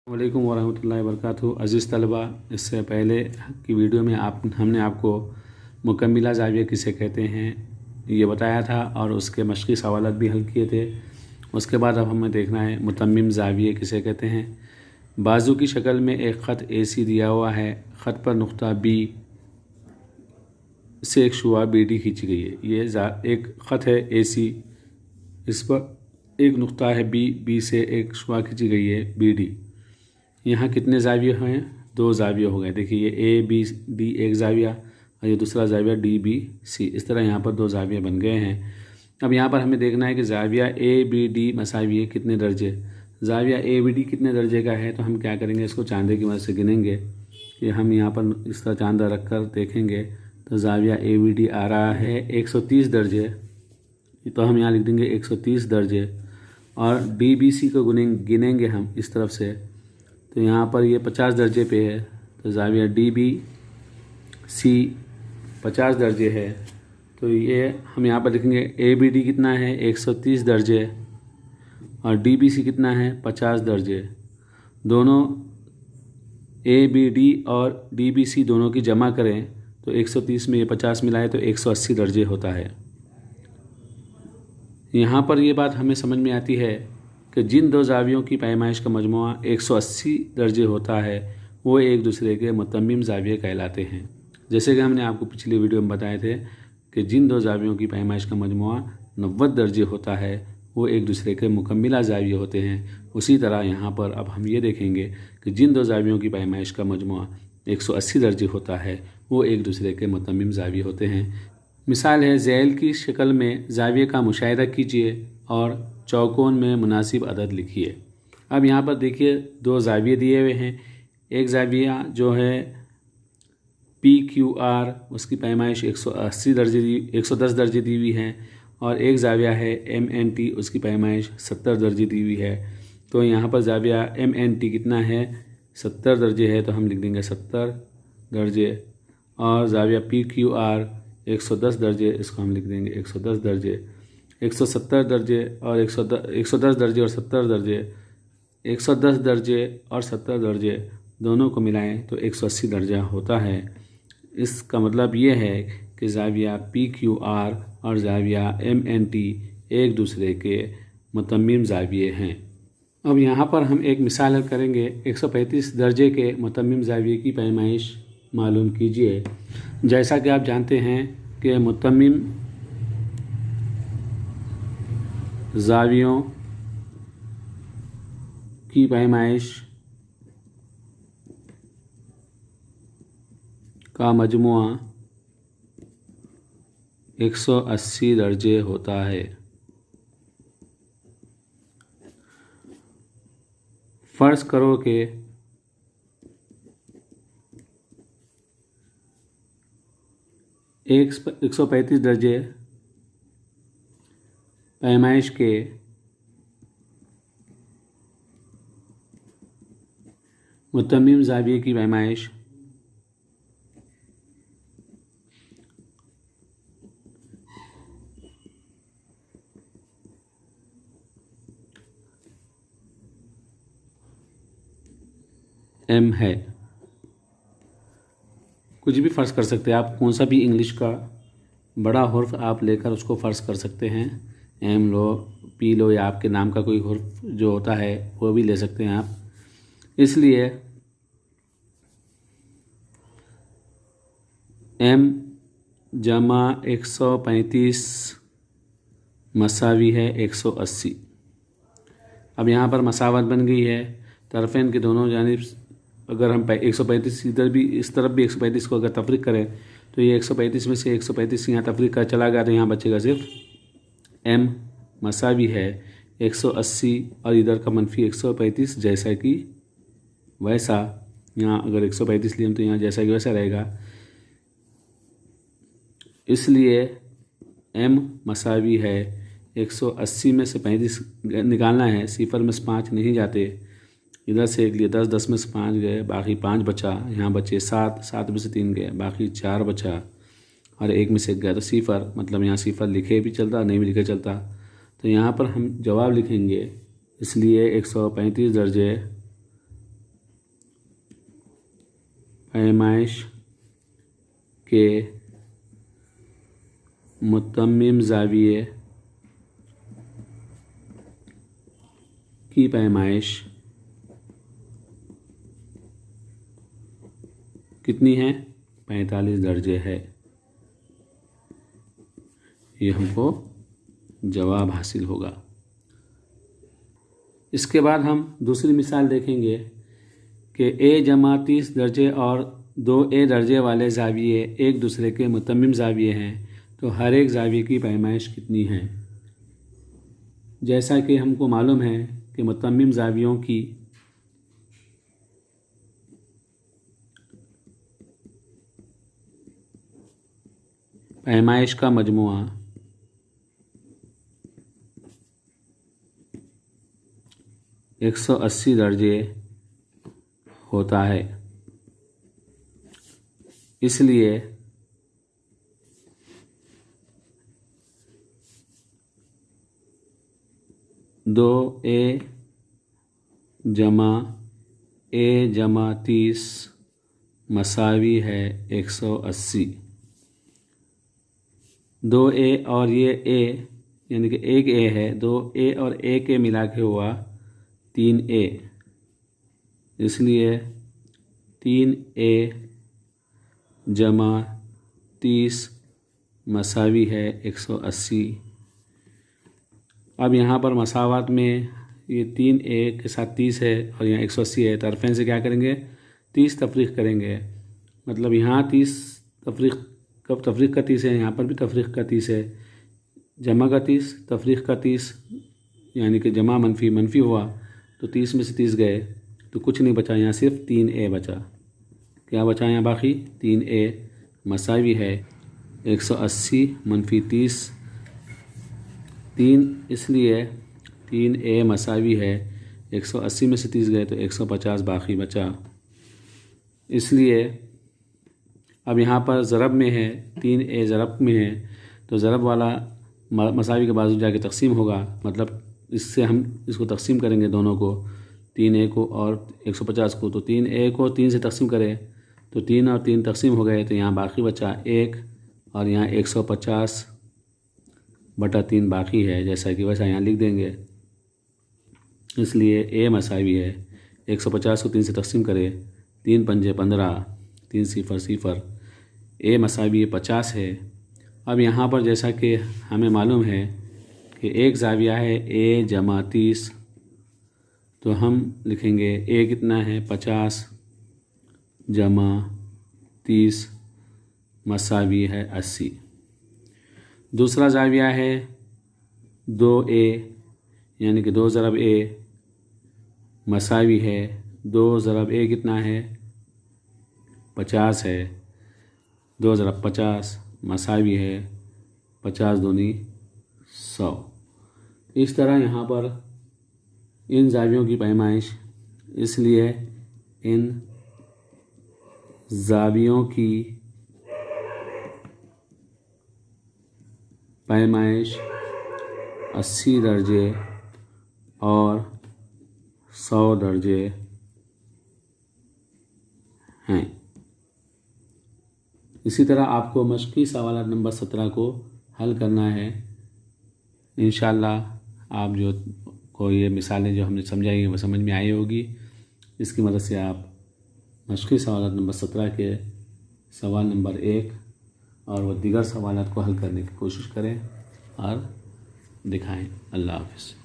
वालेकुम वरहमतुल्लाहि वबरकातुहू। अज़ीज़ तलबा, इससे पहले की वीडियो में हमने आपको मुकम्मिला ज़ाविया किसे कहते हैं ये बताया था और उसके मशक़ी सवालात भी हल किए थे। उसके बाद अब हमें देखना है मुतम्मिम ज़ाविया किसे कहते हैं। बाजू की शक्ल में एक ख़त AC दिया हुआ है। ख़त पर नुक़्ता B से एक शुआ BD खींची गई है। ये एक ख़त है AC, इस पर एक नुक़्ता है B से एक शुआ खींची गई है BD। यहाँ कितने ज़ाविये हैं? 2 ज़ाविये हो गए। देखिए ये ABD एक ज़ाविया और ये दूसरा ज़ाविया DBC। इस तरह यहाँ पर 2 ज़ाविये बन गए हैं। अब यहाँ पर हमें देखना है कि ज़ाविया ABD मसावी कितने दर्जे। ज़ाविया ABD कितने दर्जे का है, तो हम क्या करेंगे, इसको चांदे की मदद से गिनेंगे। कि हम यहाँ पर इस तरह चांदा रख कर देखेंगे तो ज़ाविया ABD आ रहा है 130 दर्जे, तो हम यहाँ लिख देंगे 130 दर्जे। और DBC को गिनेंगे हम इस तरफ से, तो यहाँ पर ये 50 दर्जे पे है, तो ज़ाविया DBC 50 दर्जे है। तो ये हम यहाँ पर लिखेंगे ABD कितना है 130 दर्जे और DBC कितना है 50 दर्जे। दोनों ABD और DBC दोनों की जमा करें तो 130 में ये 50 मिलाए तो 180 दर्जे होता है। यहाँ पर ये बात हमें समझ में आती है कि जिन 2 ज़ावियों की पैमाइश का मजमुआ 180 दर्जे होता है वो एक दूसरे के मुतम्मिम ज़ाविये कहलाते हैं। जैसे कि हमने आपको पिछली वीडियो में बताए थे कि जिन 2 ज़ावियों की पैमाइश का मजमुआ 90 दर्जे होता है वो एक दूसरे के मुकम्मिला ज़ाविये होते हैं। उसी तरह यहाँ पर अब हम ये देखेंगे कि जिन 2 ज़ावियों की पैमाइश का मजमुआ 180 दर्जे होता है वो एक दूसरे के मुतम्मिम ज़ाविये होते हैं। मिसाल है, ज़ैल की शक्ल में ज़ाविये का मुशाहिदा कीजिए और चौकोन में मुनासिब अदद लिखिए। अब यहाँ पर देखिए 2 ज़ाविये दिए हुए हैं। एक ज़ाविया जो है PQR, उसकी पैमाइश 110 दर्जे दी हुई है और एक ज़ाविया है MNT, उसकी पैमाइश 70 दर्जे दी हुई है। तो यहाँ पर ज़ाविया MNT कितना है 70 दर्जे है, तो हम लिख देंगे 70 दर्जे। और ज़ाविया PQR 110 दर्जे, इसको हम लिख देंगे 110 दर्जे। 170 दर्जे और 110 दर्जे और 70 दर्जे, 110 दर्जे और 70 दर्जे दोनों को मिलाएं तो 180 दर्जा होता है। इसका मतलब ये है कि ज़ाविया PQR और ज़ाविया MNT एक दूसरे के मुतम्मिम ज़ाविये हैं। अब यहाँ पर हम एक मिसाल हल करेंगे। 135 दर्जे के मुतम्मिम ज़ाविये की पैमाइश मालूम कीजिए। जैसा कि आप जानते हैं कि मुतम्मिम ज़ावियों की पैमाइश का मजमुआ 180 दर्जे होता है। फ़र्ज़ करो कि 135 दर्जे पैमाइश के मुतम्मिम ज़ाविये की पैमाइश M है। कुछ भी फ़र्ज़ कर सकते हैं आप, कौन सा भी इंग्लिश का बड़ा हुर्फ आप लेकर उसको फ़र्ज़ कर सकते हैं। M लो, P लो, या आपके नाम का कोई हुर्फ जो होता है वो भी ले सकते हैं आप। इसलिए M जमा 135 मसावी है 180। अब यहाँ पर मसावत बन गई है। तरफ़ैन के दोनों जानिब अगर हम 135 इधर भी इस तरफ भी 135 को अगर तफरीक करें तो ये 135 में से 135 यहाँ तफरीक का चला गया तो यहाँ बचेगा सिर्फ M मसावी है 180 और इधर का मनफी 135 जैसा कि वैसा। यहाँ अगर 135 लिए तो यहाँ जैसा कि वैसा रहेगा। इसलिए M मसावी है 180 में से 35 निकालना है। सिफर में से 5 नहीं जाते, इधर से 1 लिए 10, 10 में से 5 गए, बाकी 5 बचा। यहाँ बचे 7, 7 में से 3 गए, बाकी 4 बचा और 1 में से 1 गया तो सिफर। मतलब यहाँ सिफर लिखे भी चलता, नहीं भी लिखे चलता। तो यहाँ पर हम जवाब लिखेंगे, इसलिए 135 दर्जे पैमाइश के मुतम्मिम ज़ाविये की पैमाइश कितनी है? 45 दर्जे है। ये हमको जवाब हासिल होगा। इसके बाद हम दूसरी मिसाल देखेंगे कि a जमा 30 दर्जे और 2a दर्जे वाले ज़ाविये एक दूसरे के मुतम्मिम ज़ाविये हैं, तो हर एक ज़ाविये की पैमाइश कितनी है? जैसा कि हमको मालूम है कि मुतम्मिम ज़ावियों की पैमाइश का मजमुआ 180 दर्जे होता है। इसलिए दो a जमा 30 मसावी है 180। 2a और ये a यानी कि एक a है, 2a और एक a मिला के हुआ 3a, इसलिए 3a जमा 30 मसावी है 180। अब यहाँ पर मसावत में ये 3a के साथ 30 है और यहाँ 180 है, तरफ़ें से क्या करेंगे? 30 तफरीक़ करेंगे। मतलब यहाँ 30 तफरीक़ कब तफरीक़ का 30 है, यहाँ पर भी तफरीक़ का 30 है। जमा का 30 तफरीक़ का 30, यानी कि जमा मनफी हुआ तो 30 में से 30 गए तो कुछ नहीं बचा, यहाँ सिर्फ 3a बचा। क्या बचा यहाँ बाकी? 3a मसावी है 180 मनफी 30 3, इसलिए 3a मसावी है 180 में से 30 गए तो 150 बाकी बचा। इसलिए अब यहाँ पर ज़रब में है, 3a ज़रब में है तो ज़रब वाला मसावी के बाजू जाके तकसीम होगा। मतलब इससे हम इसको तकसीम करेंगे दोनों को, 3a को और 150 को, तो 3a को 3 से तकसीम करें तो 3 और 3 तकसीम हो गए, तो यहाँ बाकी बचा 1 और यहाँ 150/3 बाकी है, जैसा कि वैसा यहाँ लिख देंगे। इसलिए a मसावी है 150 को 3 से तकसीम करें, 3 पंजे 15, 3 सिफर सिफर, a मसावी 50 है। अब यहाँ पर जैसा कि हमें मालूम है कि एक ज़ाविया है a जमा 30, तो हम लिखेंगे a कितना है? 50 जमा 30 मसावी है 80। दूसरा ज़ाविया है 2a यानी कि 2 ज़रब a मसावी है 2 ज़रब a कितना है? 50 है। 2 ज़रब 50 मसावी है 50 दूनी 100। इस तरह यहाँ पर इन ज़ावियों की पैमाइश, इसलिए इन ज़ावियों की पैमाइश 80 दर्जे और 100 दर्जे हैं। इसी तरह आपको मश्की सवाल नंबर 17 को हल करना है। इंशाअल्लाह आप जो को ये मिसालें जो हमने समझाई वो समझ में आई होगी। इसकी मदद से आप मश्की सवाल नंबर 17 के सवाल नंबर 1 और वो दीगर सवालात को हल करने की कोशिश करें और दिखाएं। अल्लाह हाफ़िज़।